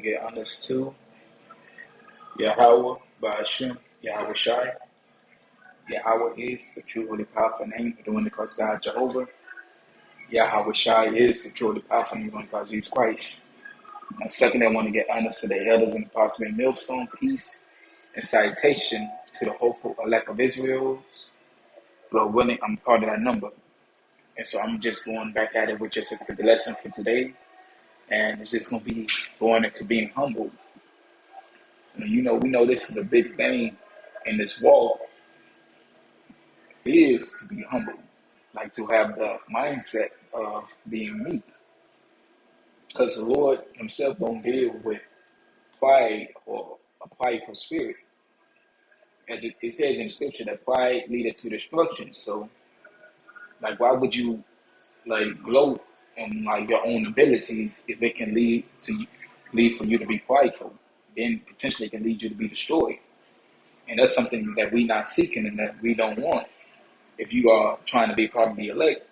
Get honest to Yahweh, Ba'ashem, Yahweh Shai. Yahweh is the true, holy, powerful name of the one that calls God Jehovah. Yahweh Shai is the true, holy, powerful name of the one that calls Jesus Christ. And second, I want to get honest to the elders and apostles in Millstone, peace and citation to the hopeful elect of Israel. Lord willing, I'm part of that number. And so I'm just going back at it with just the lesson for today. And it's just going to be going into being humble. And we know this is a big thing in this walk, is to be humble, like to have the mindset of being meek. Because the Lord himself don't deal with pride or a prideful spirit. As it says in the scripture that pride leadeth to destruction. So, like, why would you, like, gloat in, like, your own abilities if it can lead for you to be prideful? Then potentially it can lead you to be destroyed. And that's something that we not seeking and that we don't want. If you are trying to be part of the elect.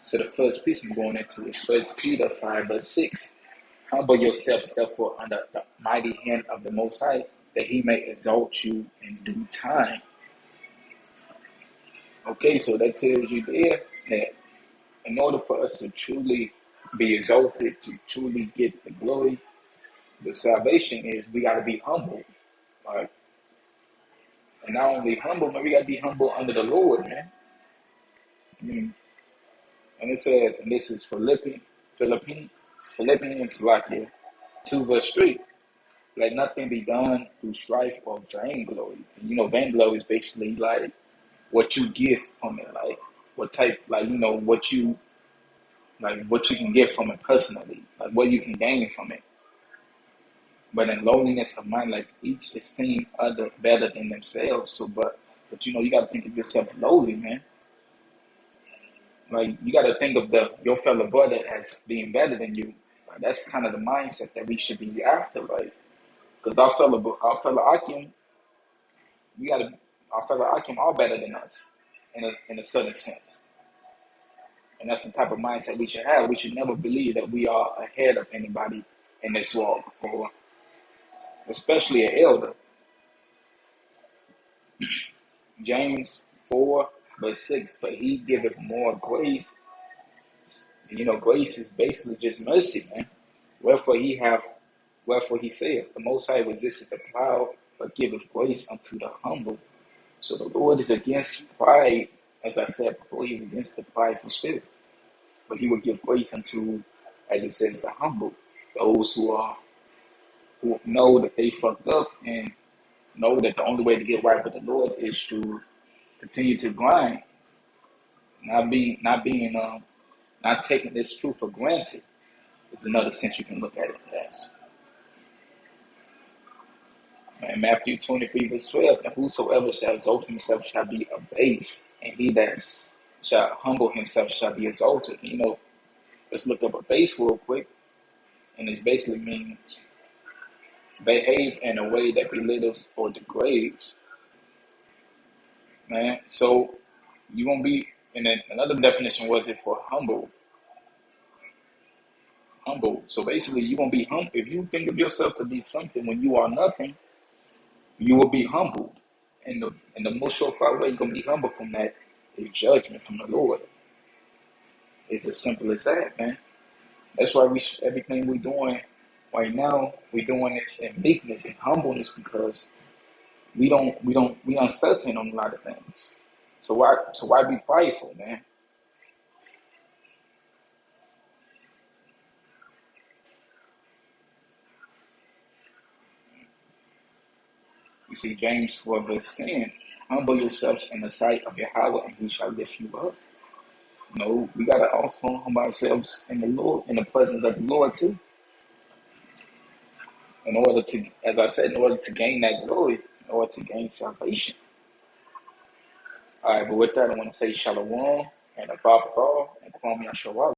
So the first piece I'm going into is 1 Peter 5:6. Humble yourselves therefore under the mighty hand of the Most High, that he may exalt you in due time. Okay, so that tells you there that in order for us to truly be exalted, to truly get the glory, the salvation is we got to be humble. Right? And not only humble, but we got to be humble under the Lord, man. And it says, and this is Philippians like 2:3. Let nothing be done through strife or vainglory. And vainglory is basically like what you get from it, like what type, like what you can get from it personally, like what you can gain from it. But in lowliness of mind, like each esteem other better than themselves. So, but you got to think of yourself lowly, man. Like you got to think of your fellow brother as being better than you. Like, that's kind of the mindset that we should be after, right? Because our fellow Akim, our fellow Akim are better than us in a certain sense, and that's the type of mindset we should have. We should never believe that we are ahead of anybody in this walk, or especially an elder. James 4:6, but he giveth more grace. And grace is basically just mercy, man. Wherefore he saith, the Most High resisteth the proud, but giveth grace unto the humble. So the Lord is against pride, as I said before, he's against the prideful spirit. But he will give grace unto, as it says, the humble, those who know that they fucked up and know that the only way to get right with the Lord is to continue to grind, not taking this truth for granted. Is another sense you can look at it as. And Matthew 23:12, and whosoever shall exalt himself shall be abased, and he that shall humble himself shall be exalted. Let's look up abase real quick, and it basically means behave in a way that belittles or degrades. Man, so you're gonna be, and then another definition was it for humble. Humble. So basically, you're gonna be humble. If you think of yourself to be something when you are nothing, you will be humbled. And the most surefire way you're gonna be humble from that is judgment from the Lord. It's as simple as that, man. That's why everything we're doing right now, we're doing this in meekness and humbleness, because we uncertain on a lot of things. So why be prideful, man? You see James 4:10, humble yourselves in the sight of Yahweh, and he shall lift you up. We gotta also humble ourselves in the Lord, in the presence of the Lord too. In order to, as I said, in order to gain that glory, in order to gain salvation. All right, but with that, I want to say shalom and above all, and Kwame Yashua.